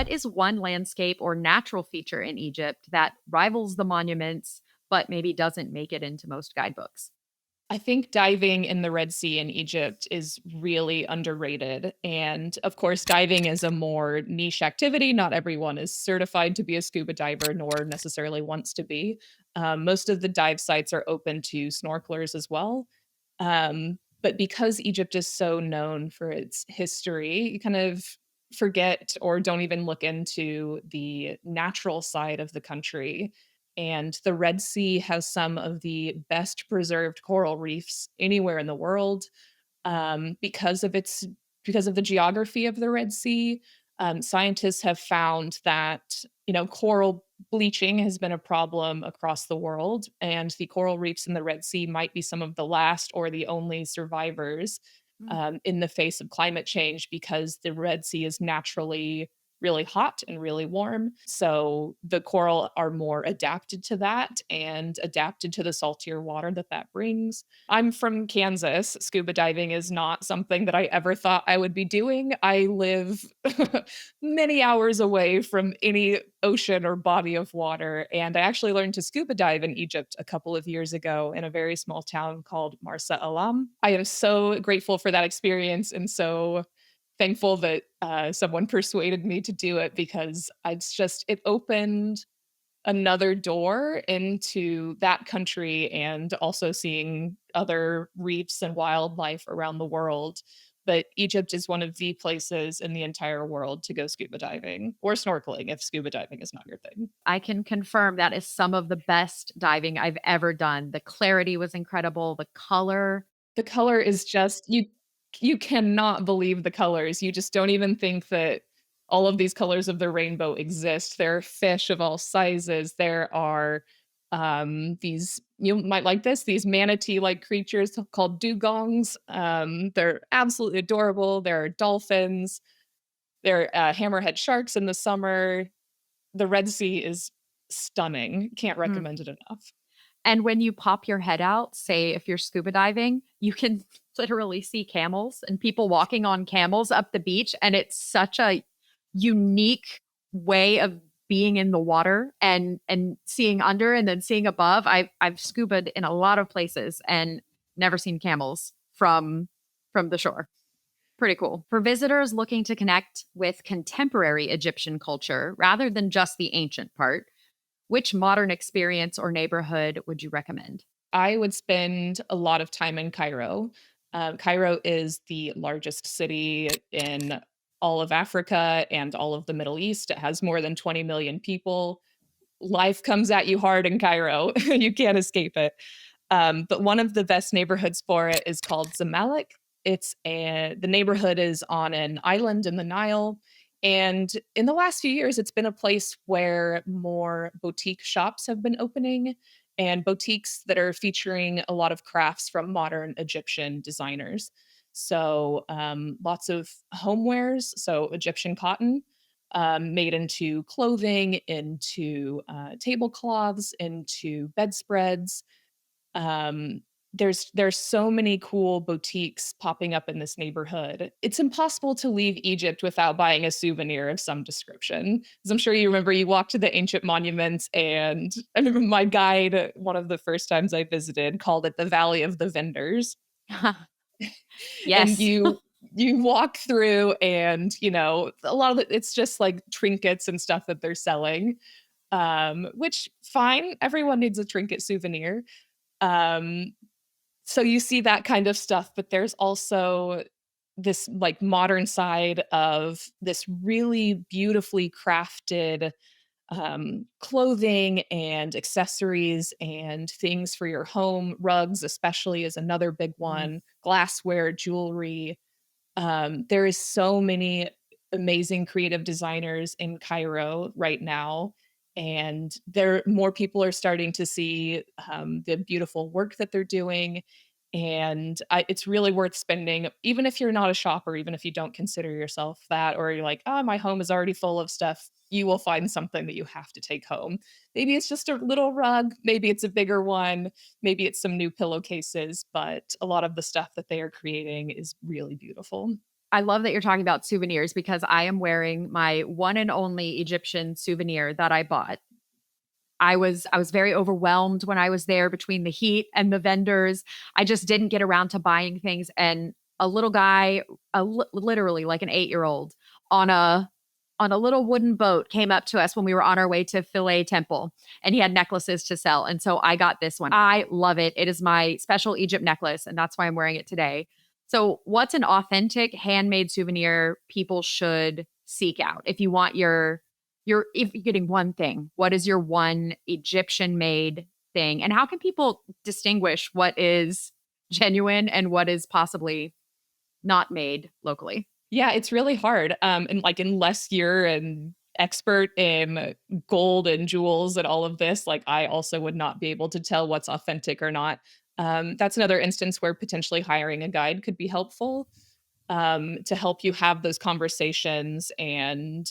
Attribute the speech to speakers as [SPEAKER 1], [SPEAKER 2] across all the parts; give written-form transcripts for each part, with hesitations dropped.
[SPEAKER 1] what is one landscape or natural feature in Egypt that rivals the monuments, but maybe doesn't make it into most guidebooks?
[SPEAKER 2] I think diving in the Red Sea in Egypt is really underrated. And of course, diving is a more niche activity. Not everyone is certified to be a scuba diver, nor necessarily wants to be. Most of the dive sites are open to snorkelers as well. But because Egypt is so known for its history, you kind of forget or don't even look into the natural side of the country. And the Red Sea has some of the best preserved coral reefs anywhere in the world, because of the geography of the Red Sea. Scientists have found that coral bleaching has been a problem across the world, and the coral reefs in the Red Sea might be some of the last or the only survivors
[SPEAKER 1] Mm.
[SPEAKER 2] in the face of climate change because the Red Sea is naturally really hot and really warm. So the coral are more adapted to that and adapted to the saltier water that brings. I'm from Kansas. Scuba diving is not something that I ever thought I would be doing. I live many hours away from any ocean or body of water. And I actually learned to scuba dive in Egypt a couple of years ago in a very small town called Marsa Alam. I am so grateful for that experience and so thankful that someone persuaded me to do it because it opened another door into that country and also seeing other reefs and wildlife around the world. But Egypt is one of the places in the entire world to go scuba diving or snorkeling if scuba diving is not your thing.
[SPEAKER 1] I can confirm that is some of the best diving I've ever done. The clarity was incredible, the color.
[SPEAKER 2] The color is just you cannot believe the colors. You just don't even think that all of these colors of the rainbow exist. There are fish of all sizes. There are these you might like this, these manatee-like creatures called dugongs. They're absolutely adorable. There are dolphins. There are hammerhead sharks in the summer. The Red Sea is stunning. Can't
[SPEAKER 1] Mm.
[SPEAKER 2] recommend it enough.
[SPEAKER 1] And when you pop your head out, say if you're scuba diving, you can literally see camels and people walking on camels up the beach. And it's such a unique way of being in the water and seeing under and then seeing above. I've scubaed in a lot of places and never seen camels from the shore. Pretty cool. For visitors looking to connect with contemporary Egyptian culture rather than just the ancient part, which modern experience or neighborhood would you recommend?
[SPEAKER 2] I would spend a lot of time in Cairo. Cairo is the largest city in all of Africa and all of the Middle East. It has more than 20 million people. Life comes at you hard in Cairo. You can't escape it. But one of the best neighborhoods for it is called Zamalek. The neighborhood is on an island in the Nile. And in the last few years, it's been a place where more boutique shops have been opening and boutiques that are featuring a lot of crafts from modern Egyptian designers. So lots of homewares, so Egyptian cotton, made into clothing, into tablecloths, into bedspreads. Um, there's so many cool boutiques popping up in this neighborhood. It's impossible to leave Egypt without buying a souvenir of some description. As I'm sure you remember, you walk to the ancient monuments, and I remember my guide, one of the first times I visited, called it the Valley of the Vendors. And
[SPEAKER 1] Yes.
[SPEAKER 2] you walk through and, a lot of it's just like trinkets and stuff that they're selling, which fine, everyone needs a trinket souvenir. Um, so you see that kind of stuff, but there's also this like modern side of this really beautifully crafted clothing and accessories and things for your home. Rugs, especially, is another big
[SPEAKER 1] Mm.
[SPEAKER 2] one. Glassware, jewelry. There is so many amazing creative designers in Cairo right now, and there more people are starting to see the beautiful work that they're doing. And it's really worth spending, even if you're not a shopper, even if you don't consider yourself that, or you're like, oh, my home is already full of stuff. You will find something that you have to take home. Maybe it's just a little rug, maybe it's a bigger one, maybe it's some new pillowcases, but a lot of the stuff that they are creating is really beautiful.
[SPEAKER 1] I love that you're talking about souvenirs because I am wearing my one and only Egyptian souvenir that I bought. I was very overwhelmed when I was there between the heat and the vendors. I just didn't get around to buying things, and a little guy, literally like an 8-year-old on a little wooden boat came up to us when we were on our way to Philae Temple, and he had necklaces to sell. And so I got this one. I love it. It is my special Egypt necklace, and that's why I'm wearing it today. So, what's an authentic handmade souvenir people should seek out if you want your if you're getting one thing, what is your one Egyptian made thing? And how can people distinguish what is genuine and what is possibly not made locally?
[SPEAKER 2] Yeah, it's really hard. And like unless you're an expert in gold and jewels and all of this, like I also would not be able to tell what's authentic or not. That's another instance where potentially hiring a guide could be helpful, to help you have those conversations and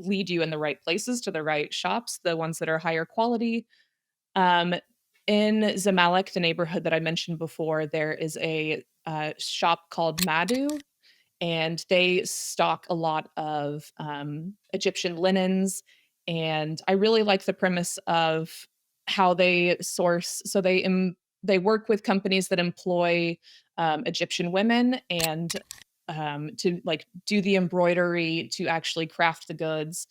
[SPEAKER 2] lead you in the right places to the right shops, the ones that are higher quality. Um, in Zamalek, the neighborhood that I mentioned before, there is a shop called Madu, and they stock a lot of Egyptian linens. And I really like the premise of how they source. So they work with companies that employ Egyptian women and to like do the embroidery to actually craft the goods.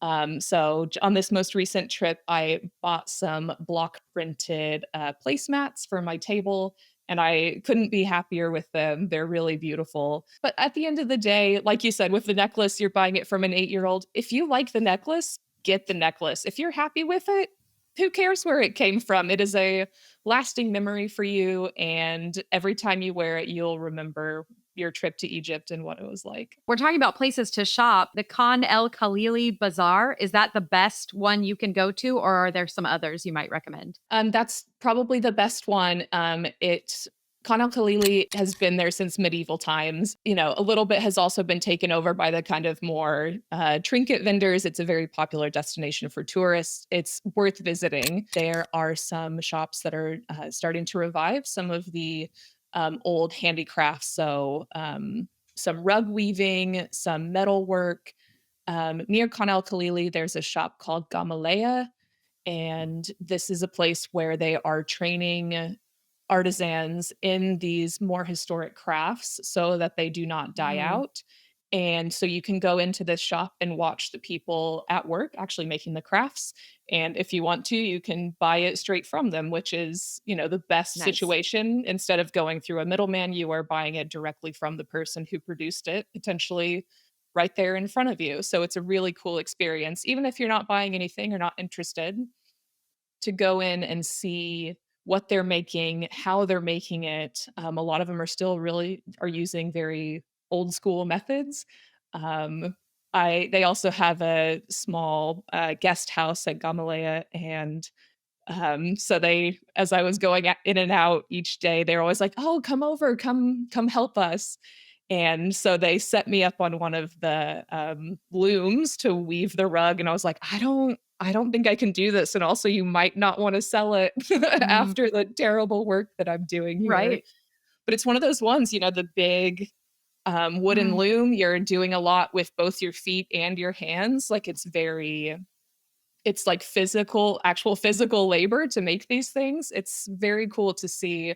[SPEAKER 2] On this most recent trip, I bought some block printed placemats for my table, and I couldn't be happier with them. They're really beautiful. But at the end of the day, like you said, with the necklace, you're buying it from an 8-year-old. If you like the necklace, get the necklace. If you're happy with it, who cares where it came from? It is a lasting memory for you. And every time you wear it, you'll remember your trip to Egypt and what it was like.
[SPEAKER 1] We're talking about places to shop. The Khan El Khalili Bazaar, is that the best one you can go to, or are there some others you might recommend?
[SPEAKER 2] That's probably the best one. Khan al Khalili has been there since medieval times. You know, a little bit has also been taken over by the kind of more trinket vendors. It's a very popular destination for tourists. It's worth visiting. There are some shops that are starting to revive some of the old handicrafts. So some rug weaving, some metal work. Near Khan al Khalili, there's a shop called Gamaleya, and this is a place where they are training artisans in these more historic crafts so that they do not die
[SPEAKER 1] Mm,
[SPEAKER 2] out. And so you can go into this shop and watch the people at work actually making the crafts. And if you want to, you can buy it straight from them, which is, you know, the best
[SPEAKER 1] nice.
[SPEAKER 2] situation. Instead of going through a middleman, you are buying it directly from the person who produced it, potentially right there in front of you. So it's a really cool experience, even if you're not buying anything or not interested, to go in and see what they're making, how they're making it. A lot of them are still really are using very old school methods. Um, they also have a small guest house at Gamaleya, and so they, as I was going in and out each day, they're always like, "Oh, come over, come help us." And so they set me up on one of the looms to weave the rug, and I was like, I don't think I can do this. And also, you might not want to sell it
[SPEAKER 1] Mm,
[SPEAKER 2] after the terrible work that I'm doing here.
[SPEAKER 1] right.
[SPEAKER 2] But it's one of those ones, you know, the big wooden
[SPEAKER 1] Mm.
[SPEAKER 2] loom. You're doing a lot with both your feet and your hands. Like it's like actual physical labor to make these things. It's very cool to see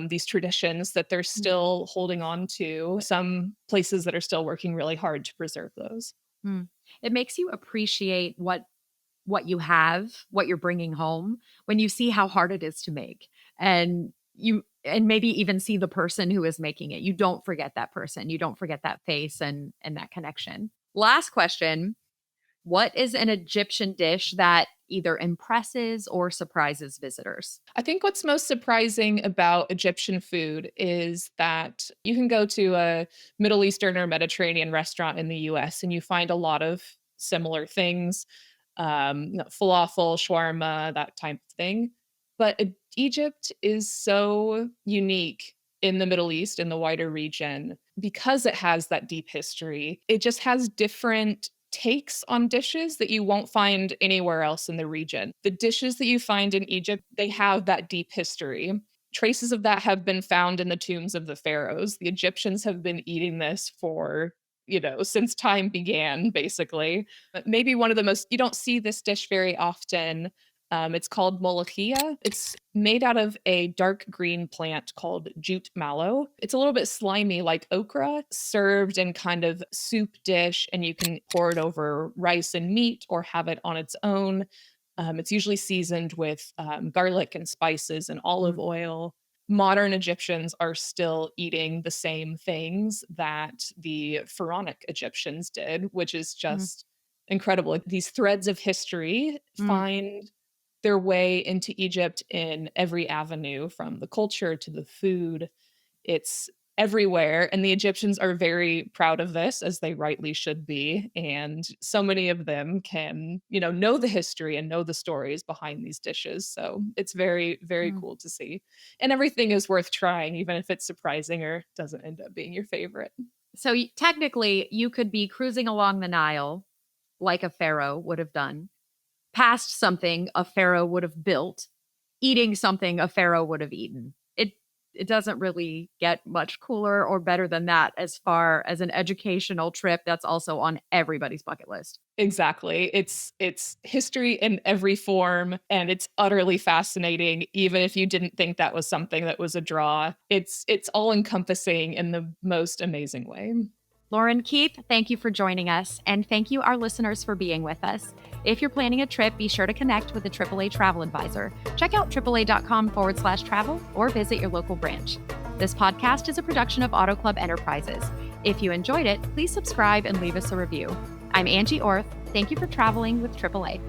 [SPEAKER 2] these traditions that they're still holding on to. Some places that are still working really hard to preserve those.
[SPEAKER 1] Mm. It makes you appreciate what you have, what you're bringing home when you see how hard it is to make. And maybe even see the person who is making it. You don't forget that person. You don't forget that face and that connection. Last question. What is an Egyptian dish that either impresses or surprises visitors?
[SPEAKER 2] I think what's most surprising about Egyptian food is that you can go to a Middle Eastern or Mediterranean restaurant in the US and you find a lot of similar things, falafel, shawarma, that type of thing. But Egypt is so unique in the Middle East, in the wider region, because it has that deep history. It just has different takes on dishes that you won't find anywhere else in the region. The dishes that you find in Egypt, they have that deep history. traces of that have been found in the tombs of the pharaohs. The Egyptians have been eating this for, since time began, basically. But maybe one of the most, you don't see this dish very often. It's called molokhia. It's made out of a dark green plant called jute mallow. It's a little bit slimy like okra, served in kind of soup dish, and you can pour it over rice and meat or have it on its own. It's usually seasoned with garlic and spices and olive oil. Modern Egyptians are still eating the same things that the pharaonic Egyptians did, which is just incredible. Like, these threads of history find their way into Egypt in every avenue, from the culture to the food. It's everywhere. And the Egyptians are very proud of this, as they rightly should be. And so many of them can, know the history and know the stories behind these dishes. So it's very, very cool to see. And everything is worth trying, even if it's surprising or doesn't end up being your favorite.
[SPEAKER 1] So technically, you could be cruising along the Nile like a pharaoh would have done, past something a pharaoh would have built, eating something a pharaoh would have eaten. It doesn't really get much cooler or better than that as far as an educational trip that's also on everybody's bucket list.
[SPEAKER 2] Exactly. It's history in every form, and it's utterly fascinating, even if you didn't think that was something that was a draw. It's all encompassing in the most amazing way.
[SPEAKER 1] Lauren, Keith, thank you for joining us, and thank you, our listeners, for being with us. If you're planning a trip, be sure to connect with a AAA travel advisor. Check out AAA.com/travel or visit your local branch. This podcast is a production of Auto Club Enterprises. If you enjoyed it, please subscribe and leave us a review. I'm Angie Orth. Thank you for traveling with AAA.